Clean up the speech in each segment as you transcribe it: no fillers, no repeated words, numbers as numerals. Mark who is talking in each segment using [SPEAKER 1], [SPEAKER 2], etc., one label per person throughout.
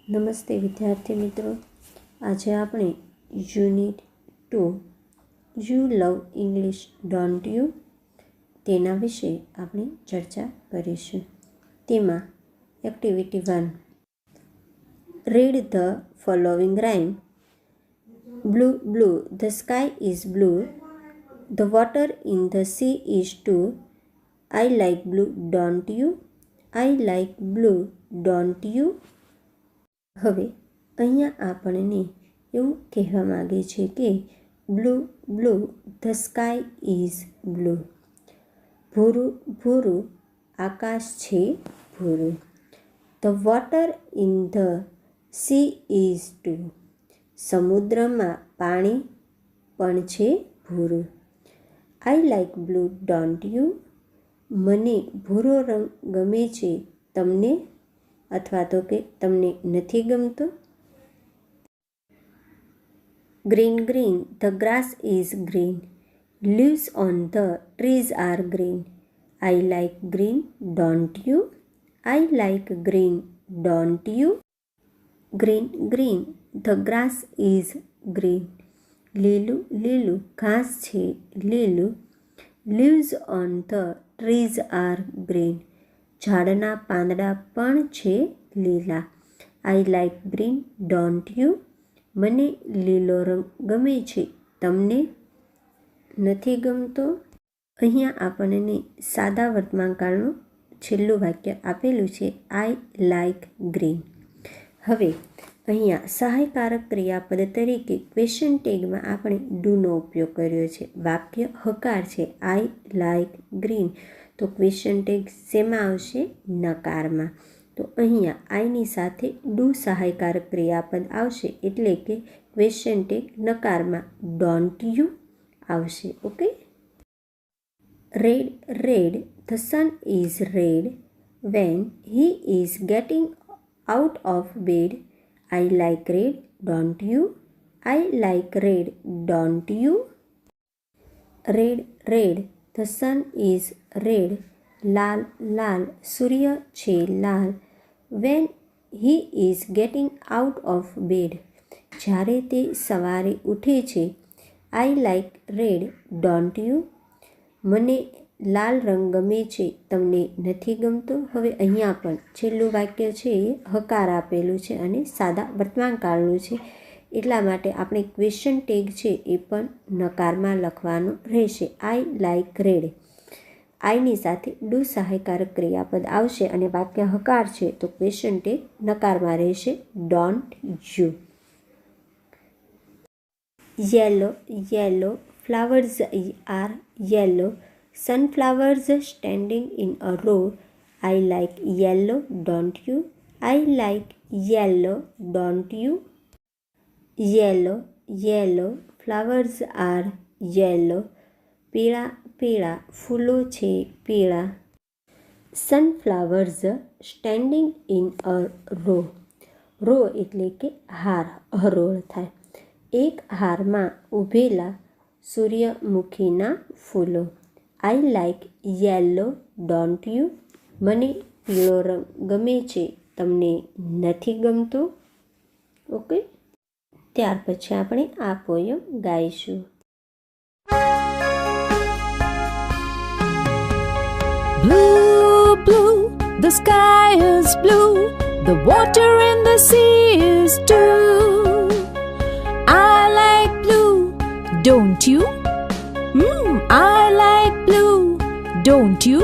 [SPEAKER 1] નમસ્તે વિદ્યાર્થી મિત્રો, આજે આપણે unit 2 you love English don't you તેના વિશે આપણે ચર્ચા કરીશું. તેમાં activity 1, read the following rhyme. Blue blue the sky is blue, the water in the sea is too, I like blue don't you, I like blue don't you. હવે અહીંયા આપણને એવું કહેવા માગે છે કે blue blue the sky is blue, ભૂરું ભૂરું આકાશ છે ભૂરું. The water in the sea is too, સમુદ્રમાં પાણી પણ છે ભૂરું. I like blue don't you, મને ભૂરો રંગ ગમે છે, તમને અથવા તો કે તમને નથી ગમતો. Green green the grass is green, leaves on the trees are green, I like green don't you, I like green don't you. Green green the grass is green, લીલું લીલું ઘાસ છે લીલું. Leaves on the trees are green, ઝાડના પાંદડા પણ છે લીલા. I like green don't you, મને લીલો રંગ ગમે છે, તમને નથી ગમતો. અહીંયા આપણને સાદા વર્તમાનકાળનું છેલ્લું વાક્ય આપેલું છે, આઈ લાઇક ગ્રીન. હવે અહીંયા સહાયકારક ક્રિયાપદ તરીકે ક્વેશ્ચન ટેગમાં આપણે ડુનો ઉપયોગ કર્યો છે. વાક્ય હકાર છે આઈ લાઇક ગ્રીન, તો ક્વેશ્ચન ટેગ શેમાં આવશે? નકારમાં. તો અહીંયા આઈની સાથે ડુ સહાયકારક ક્રિયાપદ આવશે, એટલે કે ક્વેશ્ચન ટેગ નકારમાં ડોન્ટ યુ આવશે. Okay. Red red the sun is red when he is getting out of bed, I like red don't you, I like red don't you. Red red the sun is red, લાલ લાલ સૂર્ય છે લાલ. When he is getting out of bed, જ્યારે તે સવારે ઉઠે છે. I like red don't you, મને લાલ રંગ ગમે છે, તમને નથી ગમતો. હવે અહીંયા પણ છેલ્લું વાક્ય છે એ હકાર આપેલું છે અને સાદા વર્તમાનકાળનું છે, એટલા માટે આપણે ક્વેશ્ચન ટેગ છે એ પણ નકારમાં લખવાનો રહેશે. આઈ લાઇક રેડ, આઈની સાથે ડુ સહાયકારક ક્રિયાપદ આવશે અને વાક્ય હકાર છે, તો ક્વેશ્ચન ટેગ નકારમાં રહેશે don't you. Yellow yellow flowers are yellow, sunflowers standing in a row, I like yellow don't you, I like yellow don't you. Yellow yellow flowers are yellow, પીળા પીળા ફૂલો છે પીળા. Sunflowers standing in a row, row એટલે કે હાર, હરોળ થાય. એક હારમાં ઊભેલા સૂર્યમુખીના ફૂલો. I like yellow don't you, મને પીળો રંગ ગમે છે, તમને નથી ગમતો. ઓકે. ત્યાર પછી આપણે આ poem ગાઈશું.
[SPEAKER 2] Blue, blue, the sky is blue, the water in the sea is too. I like blue, don't you? I like blue, don't you?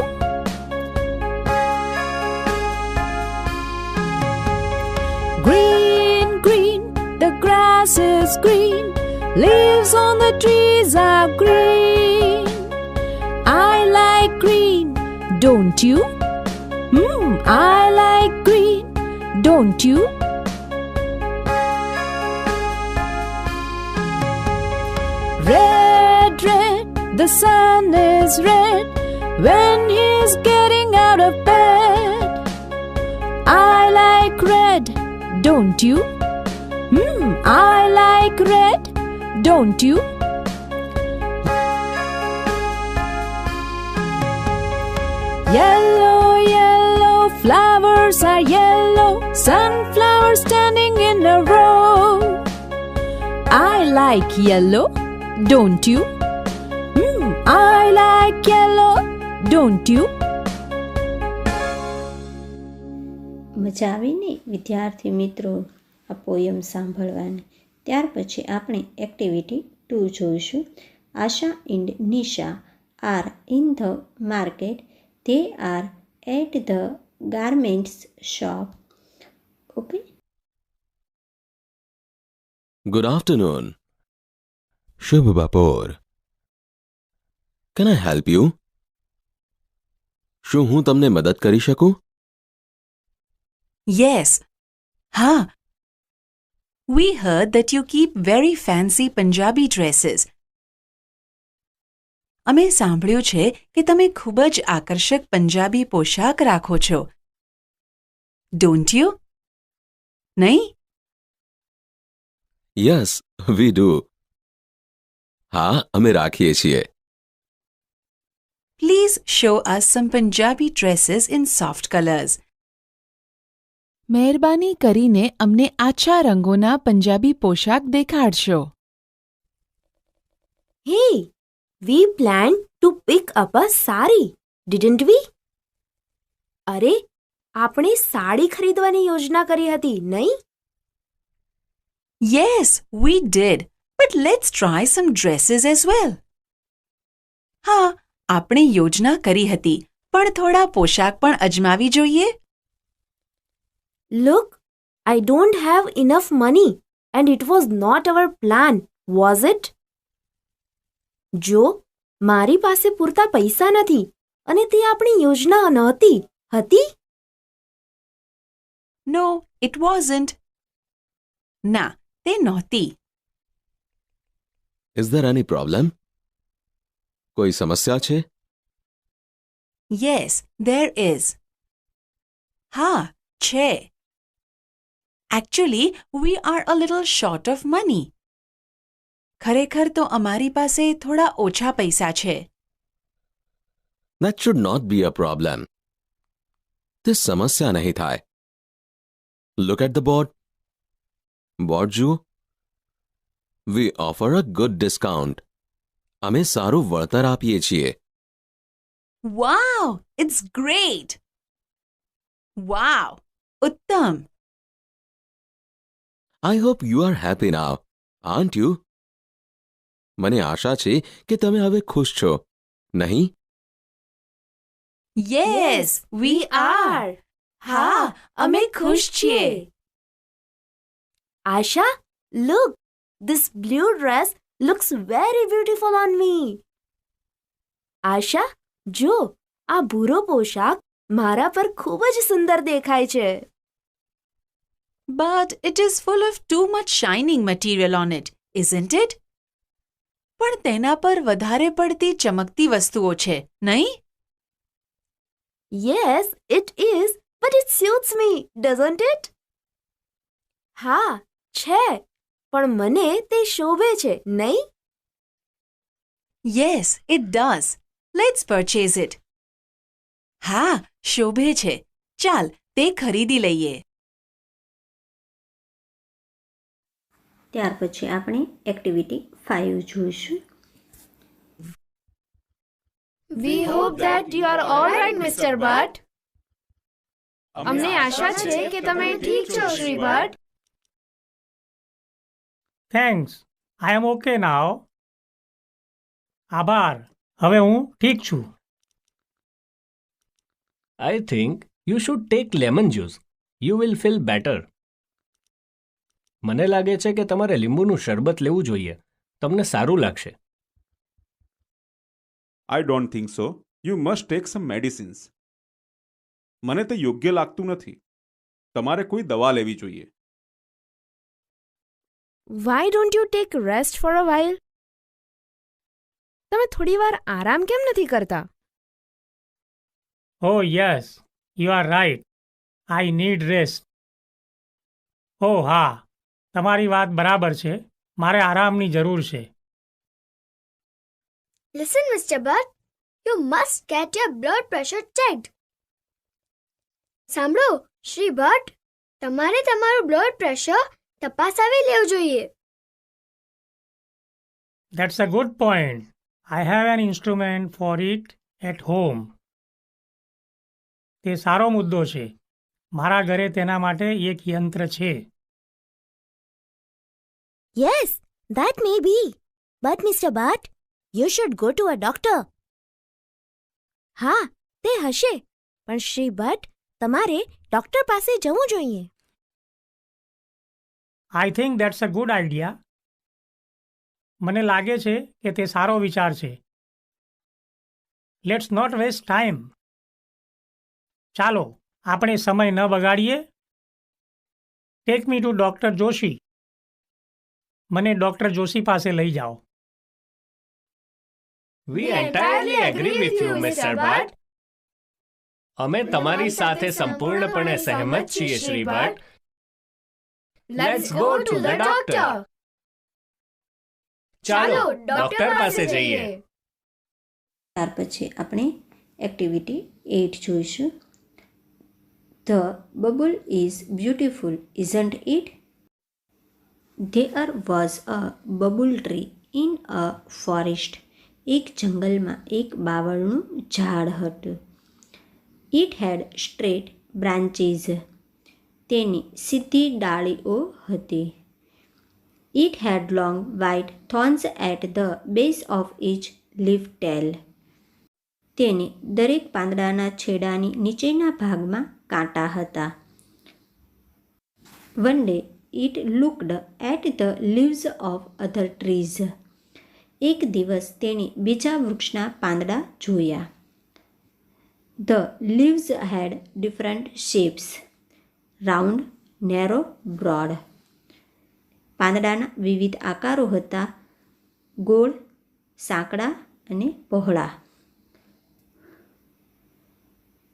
[SPEAKER 2] Green, green, the grass is green, leaves on the trees are green. I like green, don't you? I like green, don't you? Red, red, the sun is red when he's getting out of bed. I like red, don't you? I like red, don't you? Yellow, yellow, flowers are yellow, sunflowers standing in a row. I like yellow, don't you? I like yellow, don't you?
[SPEAKER 1] મજા આવીને વિદ્યાર્થી મિત્રો આ poem સાંભળવાની. ત્યાર પછી આપણે activity 2 જોઈશું. Asha and Nisha are in the market. They are at the garments shop. Okay.
[SPEAKER 3] Good afternoon. Shubh Bapor. Can I help you? શું હું તમને મદદ કરી શકું?
[SPEAKER 4] Yes. Ha. We heard that you keep very fancy Punjabi dresses. અમે સાંભળ્યું છે કે તમે ખૂબ જ આકર્ષક પંજાબી પોશાક રાખો છો. Don't you? નહીં?
[SPEAKER 3] Yes, we do. હા, અમે રાખીએ છીએ.
[SPEAKER 4] Please show us some Punjabi dresses in soft colors.
[SPEAKER 2] મહેરબાની કરીને અમને આછા રંગોના પંજાબી પોશાક દેખાડશો.
[SPEAKER 5] Hey, we planned to pick up a sari, didn't we? અરે, આપણે સાડી ખરીદવાની યોજના કરી હતી, નહીં?
[SPEAKER 4] Yes, we did. But let's try some dresses as well. હા, આપણે યોજના કરી હતી, પણ થોડા પોશાક પણ અજમાવી જોઈએ.
[SPEAKER 5] Look, I don't have enough money and it was not our plan, was it? જો, મારી પાસે પૂરતા પૈસા નથી અને તે આપણી યોજના નહોતી, હતી?
[SPEAKER 4] No, it wasn't. ના, તે નહોતી.
[SPEAKER 3] Is there any problem? કોઈ સમસ્યા છે?
[SPEAKER 4] Yes, there is. હા, છે. Actually, we are a little short of money. ખરેખર તો અમારી પાસે થોડા ઓછા પૈસા છે.
[SPEAKER 3] That should not be a problem. તે સમસ્યા નહીં થાય. Look at the board. Board જુઓ. We offer a good discount. અમે સારું વળતર આપીએ છીએ.
[SPEAKER 4] Wow, it's great. Wow, ઉત્તમ.
[SPEAKER 3] I hope you are happy now, aren't you? મને આશા છે કે તમે હવે ખુશ છો, નહીં?
[SPEAKER 4] Yes, we are.
[SPEAKER 5] હા, અમે ખુશ છીએ. Asha, look, this blue dress looks very beautiful on me. Asha, જો, આ ભૂરો પોશાક મારા પર ખૂબ જ સુંદર દેખાય છે.
[SPEAKER 4] But it is full of too much shining material on it, isn't it? પણ તેના પર વધારે પડતી ચમકતી વસ્તુઓ છે, નહીં?
[SPEAKER 5] Yes, it is, but it suits me, doesn't it? હા, છે, પણ મને તે શોભે છે, નહીં?
[SPEAKER 4] Yes, it does. Let's purchase it. હા, શોભે છે. ચાલ, તે ખરીદી લઈએ.
[SPEAKER 1] ત્યાર પછી આપણે એક્ટિવિટી 5 જોઈશું.
[SPEAKER 5] We hope that you are all right, Mr. Bhatt. અમને આશા છે કે તમે ઠીક છો, Shri Bhatt.
[SPEAKER 6] Thanks. I am okay now. આભાર. હવે હું ઠીક છું.
[SPEAKER 7] I think you should take lemon juice. You will feel better. મને લાગે છે કે તમારે લીંબુનું શરબત લેવું જોઈએ. તમને સારું લાગશે.
[SPEAKER 8] I don't think so. You must take some medicines. મને તે યોગ્ય લાગતું નથી. તમારે કોઈ દવા લેવી જોઈએ.
[SPEAKER 5] Why don't you take rest for a while? તમે થોડી વાર આરામ કેમ નથી કરતા?
[SPEAKER 6] Oh yes, you are right. I need rest. Oh હા, તમારી વાત બરાબર છે. મારે આરામની જરૂર છે.
[SPEAKER 9] Listen, Mr. Bhatt. You must get your blood pressure checked. સાંભળો શ્રી ભટ્ટ, તમારે તમારું બ્લડ પ્રેશર તપાસાવી લેવું જોઈએ.
[SPEAKER 6] That's a good point. I have an instrument for it at home. તે સારો મુદ્દો છે. મારા ઘરે તેના માટે એક યંત્ર છે.
[SPEAKER 5] Yes, that may be. But Mr. Bhatt, you should go to a doctor. હા, તે હશે. પણ શ્રી ભટ્ટ, તમારે ડોક્ટર પાસે જવું જોઈએ.
[SPEAKER 6] I think that's a good idea. મને લાગે છે કે તે સારો વિચાર છે. Let's not waste time. ચાલો આપણે સમય ન બગાડીએ. Take me to doctor Joshi. મને ડોક્ટર જોશી પાસે લઈ જાઓ.
[SPEAKER 7] We entirely agree with you, Mr. Bhatt. અમે તમારી સાથે સંપૂર્ણપણે સહેમત છીએ, Shri Bhatt. Let's go to the doctor. ચાલો ડોક્ટર પાસે જઈએ.
[SPEAKER 1] ત્યાર પછી આપણે એક્ટિવિટી 8 જોઈશું. The bubble is beautiful, isn't it? There was a bubble tree in a forest. એક જંગલમાં એક બાવળનું ઝાડ હતું. It had straight branches. તેની સીધી ડાળીઓ હતી. It had long white thorns at the base of each leaf tail. તેની દરેક પાંદડાના છેડાની નીચેના ભાગમાં કાંટા હતા. One day it looked at the leaves of other trees. એક દિવસ તેણે બીજા વૃક્ષના પાંદડા જોયા. The leaves had different shapes. Round, narrow, broad. પાંદડાના વિવિધ આકારો હતા. ગોળ, સાંકડા અને પહોળા.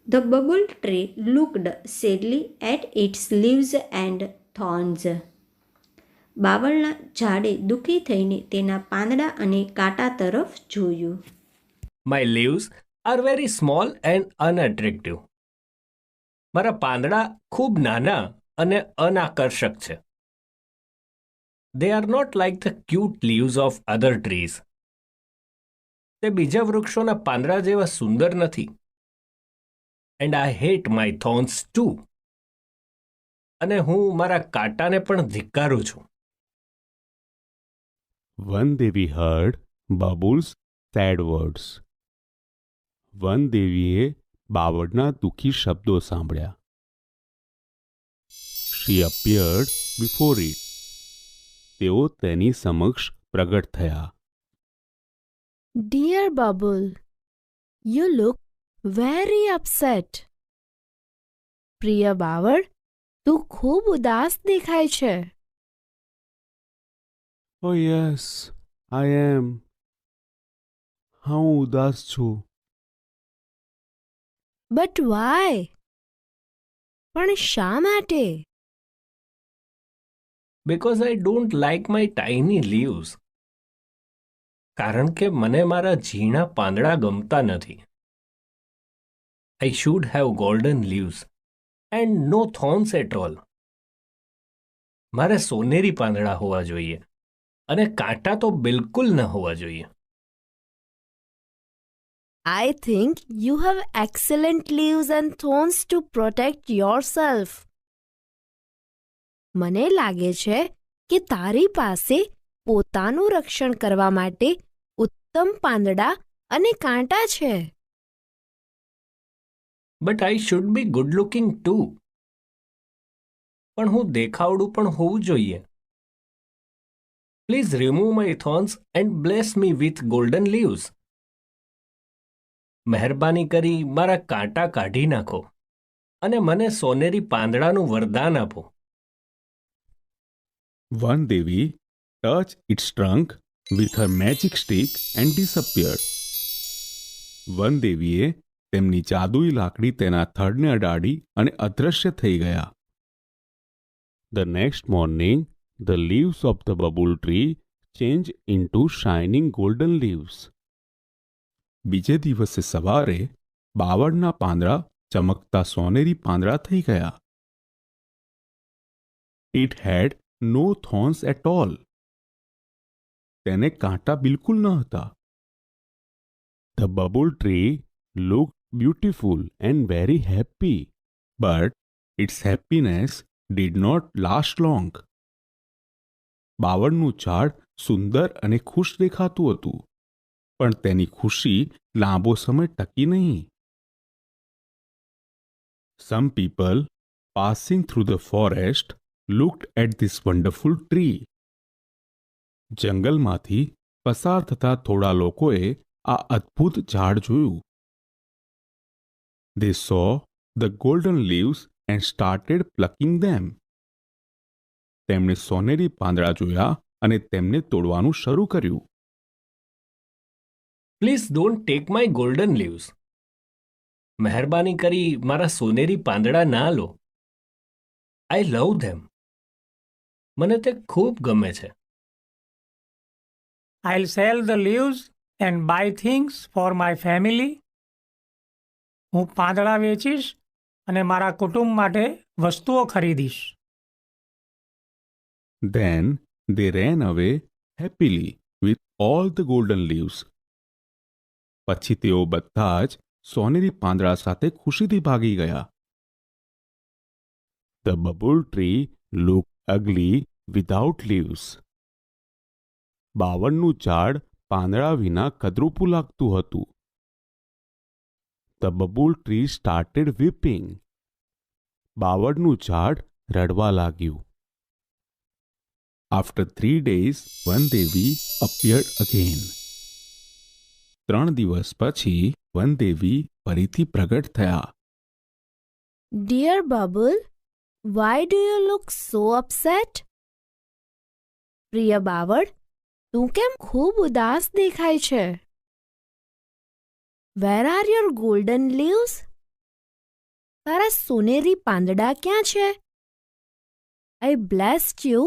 [SPEAKER 1] The bubble tree looked sadly at its leaves and thorns. બાવળના ઝાડે દુઃખી થઈને તેના પાંદડા અને કાંટા તરફ જોયું.
[SPEAKER 7] My leaves are very small and unattractive. મારા પાંદડા ખૂબ નાના અને અનાકર્ષક છે. They are not like the cute leaves of other trees. તે બીજા વૃક્ષોના પાંદડા જેવા સુંદર નથી. And I hate my thorns too. અને હું મારા કાંટાને પણ ધિક્કારું છું.
[SPEAKER 8] One day we heard Babu's sad words. વન દેવીએ બાવળના દુઃખી શબ્દો સાંભળ્યા. She appeared before it. તેઓ તેની સમક્ષ પ્રગટ થયા.
[SPEAKER 5] Dear Bubble, you look very upset. પ્રિય બાવળ, તું ખૂબ ઉદાસ દેખાય છે.
[SPEAKER 8] Oh yes, I am. હા, હું ઉદાસ છું.
[SPEAKER 5] But why? પણ શા માટે?
[SPEAKER 7] Because I don't like my tiny leaves. કારણ કે મને મારા ઝીણા પાંદડા ગમતા નથી. I should have golden leaves and no thorns at all. મારે સોનેરી પાંદડા હોવા જોઈએ અને કાંટા તો બિલકુલ ન હોવા જોઈએ.
[SPEAKER 5] I think you have excellent leaves and thorns to protect yourself. મને લાગે છે કે તારી પાસે પોતાનું રક્ષણ કરવા માટે ઉત્તમ પાંદડા અને કાંટા છે.
[SPEAKER 7] But I should be good looking too. પણ હું દેખાવડું પણ હોવું જોઈએ. Please remove my thorns and bless me with golden leaves. મહેરબાની કરી મારા કાંટા કાઢી નાખો અને મને સોનેરી પાંદડાનું વરદાન આપો.
[SPEAKER 8] One Devi touched its trunk with her magic stick and disappeared. વન દેવીએ તેમની જાદુઈ લાકડી તેના થડને અડાડી અને અદૃશ્ય થઈ ગયા. The next morning, the leaves of the bubble tree changed into shining golden leaves. બીજે દિવસે સવારે બાવળના પાંદડા ચમકતા સોનેરી પાંદડા થઈ ગયા. It had no thorns at all. તેને કાંટા બિલકુલ ન હતા. The bubble tree looked beautiful and very happy, but its happiness did not last long. બાવળનું ઝાડ સુંદર અને ખુશ દેખાતું હતું, પણ તેની ખુશી લાંબો સમય ટકી નહીં. Some people passing through the forest looked at this wonderful tree. જંગલમાંથી પસાર થતા થોડા લોકોએ આ અદ્ભુત ઝાડ જોયું. They saw the golden leaves and started plucking them. તેમણે સોનેરી પાંદડા જોયા અને તેમને તોડવાનું શરૂ કર્યું.
[SPEAKER 7] Please don't take my golden leaves. મહેરબાની કરી મારા સોનેરી પાંદડા ના લો. આઈ લવ ધેમ. મને તે ખૂબ ગમે છે.
[SPEAKER 6] I'll sell the leaves and buy things for my family. હું પાંદડા વેચીશ અને મારા કુટુંબ માટે વસ્તુઓ ખરીદીશ.
[SPEAKER 8] Then they ran away happily with all the golden leaves. પછી તેઓ બધા જ સોનેરી પાંદડા સાથે ખુશીથી ભાગી ગયા. The bubble tree looked ugly without leaves. બાવળનું ઝાડ પાંદડા વિના કદરૂપું લાગતું હતું. The bubble tree started weeping. બાવળનું ઝાડ રડવા લાગ્યું. After 3 days, વનદેવી appeared again. 3 દિવસ પછી વનદેવી ફરીથી પ્રગટ થયા.
[SPEAKER 5] Dear Bubble, why do you look so upset? પ્રિય બાવળ, તું કેમ ખૂબ ઉદાસ દેખાય છે? Where are your golden leaves? તારા સોનેરી પાંદડા ક્યાં છે? I blessed you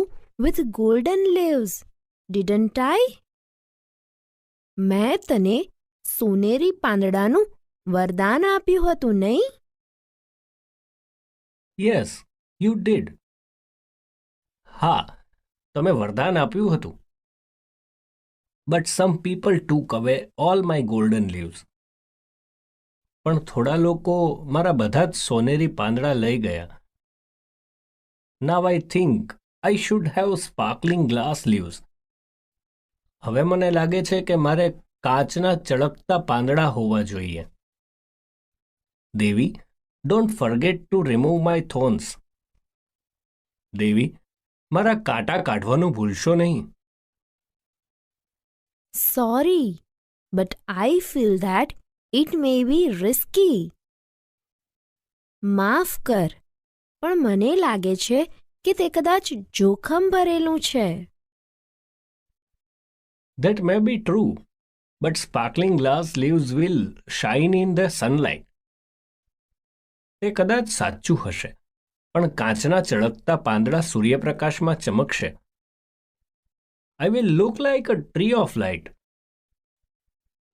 [SPEAKER 5] with golden leaves, didn't I? મેં તને સોનેરી પાંદડાનું વરદાન આપ્યું હતું, નહીં?
[SPEAKER 7] Yes you did. હા, તમે વરદાન આપ્યું હતું. બટ સમ પીપલ ટૂક અવે ઓલ માય ગોલ્ડન લીવ્સ. પણ થોડા લોકો મારા બધા જ સોનેરી પાંદડા લઈ ગયા. Now I think I should have sparkling glass leaves. હવે મને લાગે છે કે મારે કાચના ચળકતા પાંદડા હોવા જોઈએ. Devi, don't forget to remove my thorns. દેવી, મારા કાંટા કાઢવાનું ભૂલશો નહીં.
[SPEAKER 5] Sorry, but I feel that it may be risky. માફ કર, પણ મને લાગે છે કે તે કદાચ જોખમ ભરેલું છે.
[SPEAKER 7] That may be true, but sparkling glass leaves will shine in the sunlight. તે કદાચ સાચું હશે, પણ કાચના ચળકતા પાંદડા સૂર્યપ્રકાશમાં ચમકશે. I will look like a tree of light.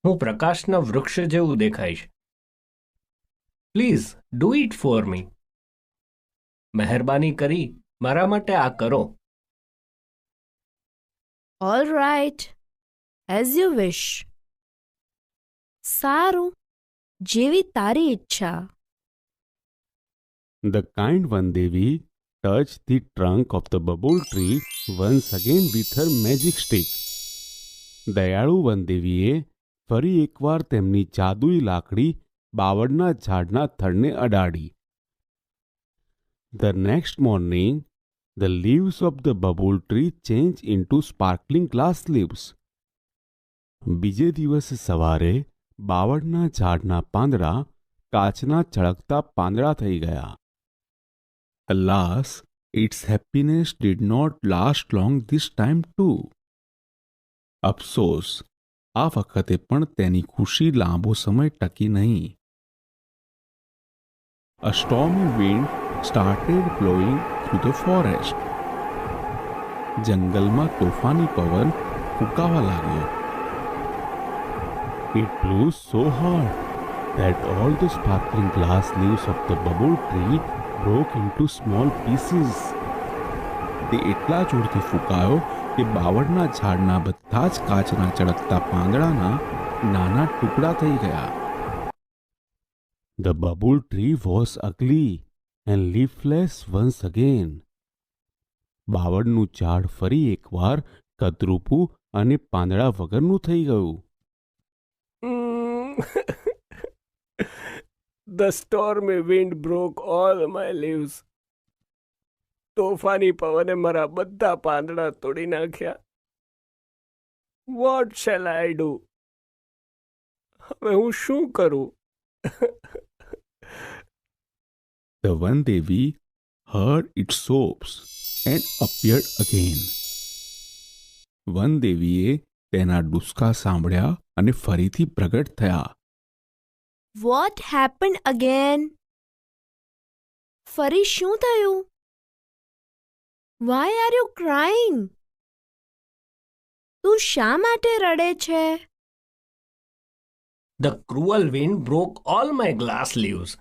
[SPEAKER 7] હું પ્રકાશના વૃક્ષ જેવું દેખાઈશ. Please do it for me. મહેરબાની કરી મારા માટે આ કરો.
[SPEAKER 5] All right, as you wish. સારું, જેવી તારી ઈચ્છા.
[SPEAKER 8] The kind Vandevi touched the trunk of the bubble tree once again with her magic stick. દયાળુ વનદેવીએ ફરી એકવાર તેમની જાદુઈ લાકડી બાવળના ઝાડના થડને અડાડી. The next morning, the leaves of the bubble tree changed into sparkling glass leaves. બીજે દિવસે સવારે બાવળના ઝાડના પાંદડા કાચના ચળકતા પાંદડા થઈ ગયા. Alas, its happiness did not last long this time too. અફસોસ, આ વખતે પણ તેની ખુશી લાંબો સમય ટકી નહીં. A stormy wind started blowing through the forest. જંગલમાં તોફાની પવન ફૂંકાવા લાગ્યો. It blew so hard that all the sparkling glass leaves of the bubble tree broke into small pieces. તે એટલા જોરથી ફૂંકાયો કે બાવળના ઝાડના બધા જ કાચના ચળકતા પાંદડાના નાના ટુકડા થઈ ગયા. The bubble tree was ugly and leafless once again. બાવળનું ઝાડ ફરી એકવાર કદરૂપું અને પાંદડા વગરનું થઈ ગયું.
[SPEAKER 7] The stormy wind broke all my leaves. તોફાની પવને મારા બધા પાંદડા તોડી નાખ્યા. What shall I do? હવે હું શું કરું?
[SPEAKER 8] The one Devi heard its sobs and appeared again. વન દેવીએ તેના ડુસકા સાંભળ્યા અને ફરીથી પ્રગટ થયા.
[SPEAKER 5] What happened again? ફરી શું થયું? Why are you crying? તું શા માટે રડે છે?
[SPEAKER 7] The cruel wind broke all my glass leaves.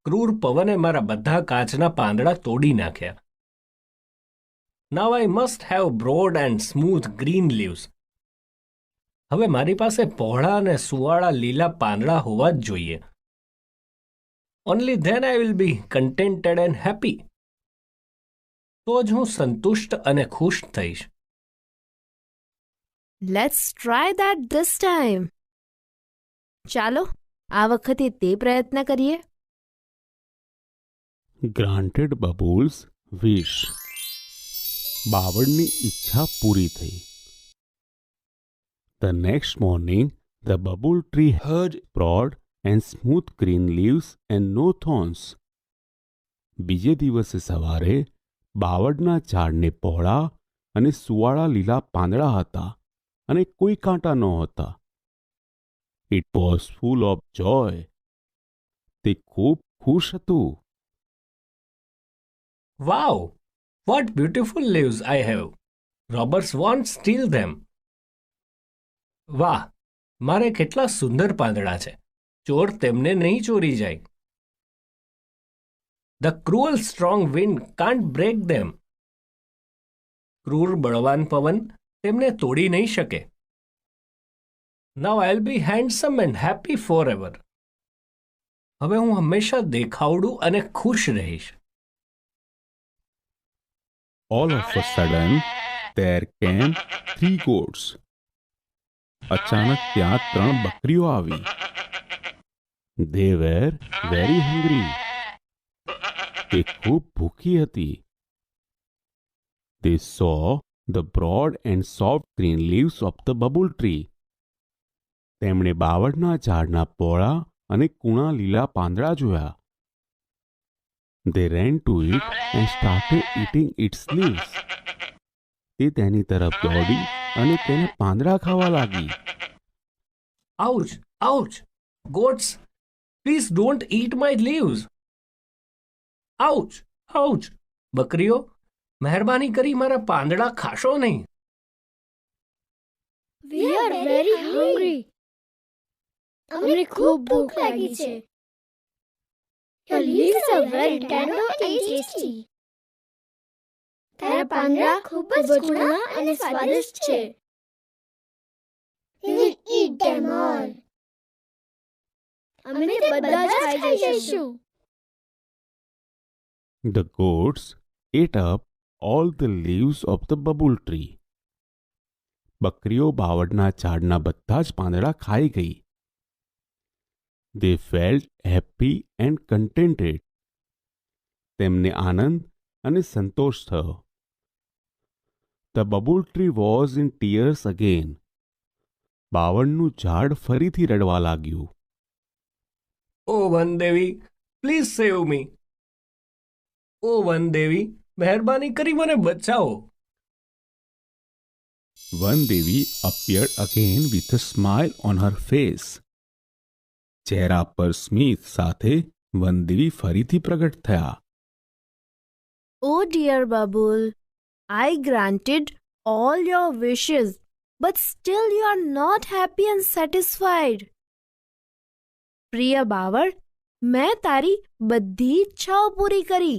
[SPEAKER 7] ક્રૂર પવને મારા બધા કાચના પાંદડા તોડી નાખ્યા. Now I must have broad and smooth green leaves. હવે મારી પાસે પહોળા અને સુવાળા લીલા પાંદડા હોવા જ જોઈએ. Only then I will be contented and happy. તો જ હું સંતુષ્ટ અને ખુશ થઈશ.
[SPEAKER 5] Let's try that this time. ચાલો આ વખતે તે પ્રયત્ન કરીએ.
[SPEAKER 8] Granted Bubbles' wish. બાવળની ઈચ્છા પૂરી થઈ. The next morning, the bubble tree had broad and smooth green leaves and no thorns. બીજે દિવસે સવારે બાવળના ઝાડને પહોળા અને સુવાળા લીલા પાંદડા હતા અને કોઈ કાંટા નહોતા. It was full of joy. તે ખૂબ ખુશ હતું.
[SPEAKER 7] Wow! What beautiful leaves I have. Robbers won't steal them. વાહ, મારે કેટલા સુંદર પાંદડા છે. ચોર તેમને નહીં ચોરી જાય. The cruel strong wind can't break them. ક્રૂર બળવાન પવન તેમને તોડી નહીં શકે. Now I'll be handsome and happy forever. હવે હું હંમેશા દેખાવડું અને ખુશ રહીશ.
[SPEAKER 8] All of a sudden, there came 3 goats. અચાનક ત્યાં 3 બકરીઓ આવી. They were very hungry. તે ખૂબ ભૂખી હતી. They saw the broad and soft green leaves of the bubble tree. તેમણે બાવળના ઝાડના પહોળા અને કૂણા લીલા પાંદડા જોયા. They ran to it and started eating its leaves. તે તેની તરફ દોડી અને તેને પાંદડા ખાવા લાગી.
[SPEAKER 7] Ouch! Ouch! Goats, please don't eat my leaves. Ouch! Ouch! બકરીઓ, મહેરબાની કરી મારા પાંદડા ખાશો નહીં.
[SPEAKER 9] We are very hungry. અમને ખૂબ ભૂખ લાગી છે. Your leaves are very tender and tasty. તારા પાંદડા ખૂબ જ કુણા અને સ્વાદિષ્ટ છે. We will eat them all. અમે તે બધા જ ખાઈ જઈશું.
[SPEAKER 8] The goats ate up all the leaves of the bubble tree. બકરીઓ બાવળના ઝાડના બધા જ પાંદડા ખાઈ ગઈ. They felt happy and contented. તેમને આનંદ અને સંતોષ થયો. The bubble tree was in tears again. બાવળનું ઝાડ ફરીથી રડવા લાગ્યું.
[SPEAKER 7] Oh, Vandevi, please save me. Oh, વનદેવી, મહેરબાની કરી મને બચાવો.
[SPEAKER 8] વનદેવી appeared again with a smile on her face. ચહેરા પર સ્મિત સાથે વનદેવી ફરીથી પ્રગટ થયા.
[SPEAKER 5] Oh dear Babul, I granted all your wishes but still you are not happy and satisfied. પ્રિય બાવળ, મેં તારી બધી ઈચ્છાઓ પૂરી કરી,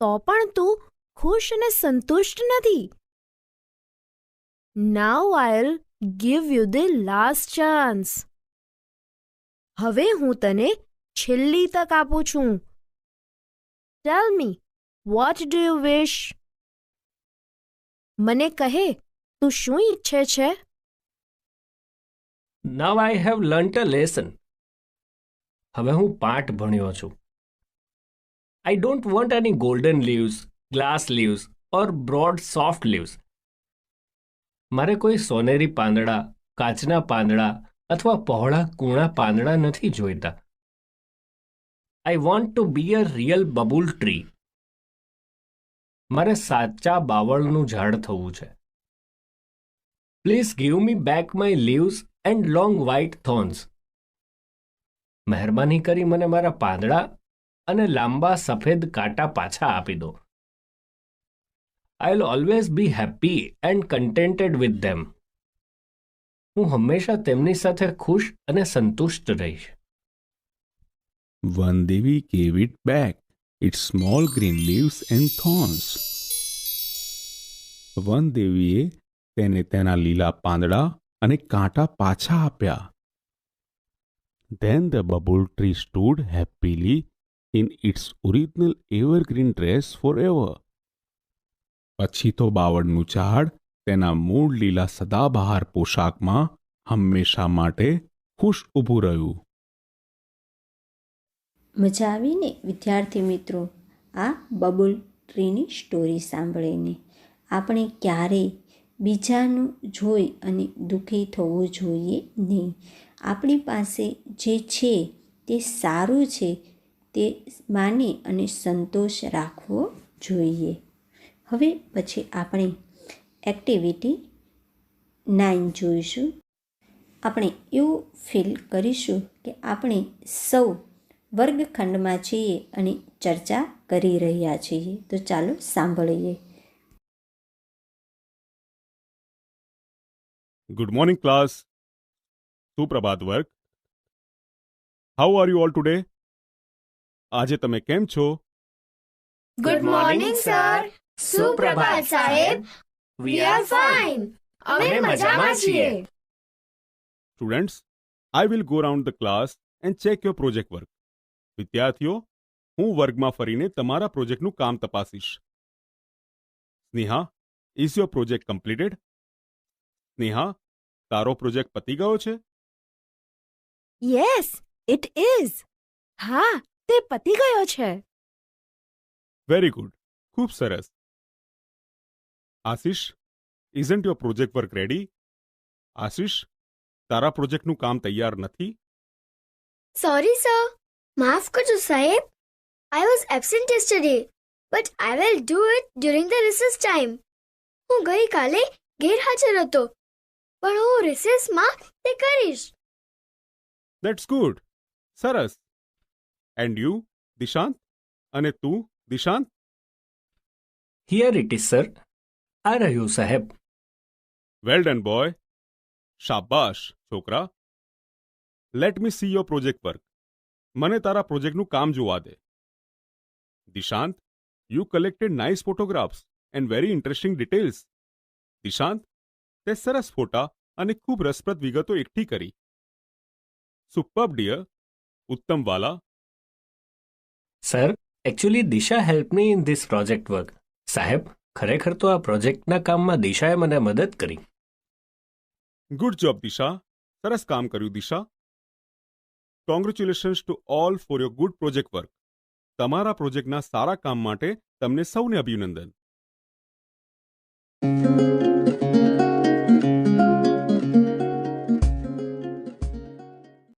[SPEAKER 5] તો પણ તું ખુશ અને સંતુષ્ટ નથી. Now I'll give you the last chance. હવે હું તને છેલ્લી તક આપું છું. Tell me, what do you wish? મને કહે, તું શું ઈચ્છે છે?
[SPEAKER 7] Now I have learnt a lesson. હવે હું પાઠ ભણ્યો છું. I don't want any golden leaves, glass leaves or broad soft leaves. મારે કોઈ સોનેરી પાંદડા, કાચના પાંદડા અથવા પહોળા કૂણા પાંદડા નથી જોઈતા. I want to be a real bubble tree. મારે સાચા બાવળનું ઝાડ થવું છે. Please give me back my leaves and long white thorns. મહેરબાની કરી મને મારા પાંદડા અને લાંબા સફેદ કાંટા પાછા આપી દો. I'll always be happy and contented with them. હું હંમેશા તેમની સાથે ખુશ અને સંતુષ્ટ રહીશ.
[SPEAKER 8] One Devi gave it back, its small green leaves and thorns. વન દેવીએ તેને તેના લીલા પાંદડા અને કાંટા પાછા આપ્યા. Then the bubble tree stood happily in its original evergreen dress forever. પછી તો બાવળનું ઝાડ તેના મૂળ લીલા સદાબહાર પોશાકમાં હંમેશા માટે ખુશ ઊભું રહ્યું.
[SPEAKER 1] મજા આવીને વિદ્યાર્થી મિત્રો આ બબલ ટ્રીની સ્ટોરી સાંભળીને? આપણે ક્યારેય બીજાનું જોઈ અને દુઃખી થવું જોઈએ નહીં. આપણી પાસે જે છે તે સારું છે તે માની અને સંતોષ રાખવો જોઈએ. હવે પછી આપણે એક્ટિવિટી 9 જોઈશું. આપણે એવું ફીલ કરીશું કે આપણે સૌ વર્ગખંડમાં છીએ અને ચર્ચા કરી રહ્યા છીએ. તો ચાલો સાંભળીએ.
[SPEAKER 8] Good morning, class. સુપ્રભાત વર્ગ. How are you all today? આજે તમે કેમ છો?
[SPEAKER 9] Good morning, sir. સુપ્રભાત સાહેબ. We are fine. અમે મજામાં છીએ.
[SPEAKER 8] Students, I will go around the class and check your project work. વિદ્યાર્થીઓ, હું વર્ગમાં ફરીને તમારા પ્રોજેક્ટનું કામ તપાસીશ. Sneha, is your project completed? Sneha, તારો પ્રોજેક્ટ પતી ગયો છે?
[SPEAKER 5] Yes, it is. હા, તે પતી ગયો છે.
[SPEAKER 8] Very good. ખૂબ સરસ. Ashish, isn't your project work ready? Ashish, તારા પ્રોજેક્ટનું કામ તૈયાર નથી?
[SPEAKER 9] Sorry, sir. માફ કરજો સાહેબ. I was absent yesterday, but I will do it during the recess time. હું ગઈકાલે ગેરહાજર હતો, પણ હું રિસેસમાં તે કરીશ.
[SPEAKER 8] That's good. સરસ. And you, Dishant? અને તું, Dishant?
[SPEAKER 7] Here it is, sir. આ રહ્યું સાહેબ.
[SPEAKER 8] Well done, boy. શાબાશ, છોકરા. Let me see your project work. મને તારા પ્રોજેક્ટનું કામ જોવા દે. Dishant, you collected nice photographs and very interesting details. Dishant, તે સરસ ફોટા અને ખૂબ રસપ્રદ વિગતો એકઠી કરી. Superb, dear. ઉત્તમ વાલા.
[SPEAKER 7] Sir, actually Disha helped me in this project work. સાહેબ, ખરેખર તો આ પ્રોજેક્ટના કામમાં દિશાએ મને મદદ કરી.
[SPEAKER 8] Good job, દિશા. સરસ કામ કર્યું, દિશા. Congratulations to all for your good project work. તમારા પ્રોજેક્ટના સારા કામ માટે તમને સૌને અભિનંદન.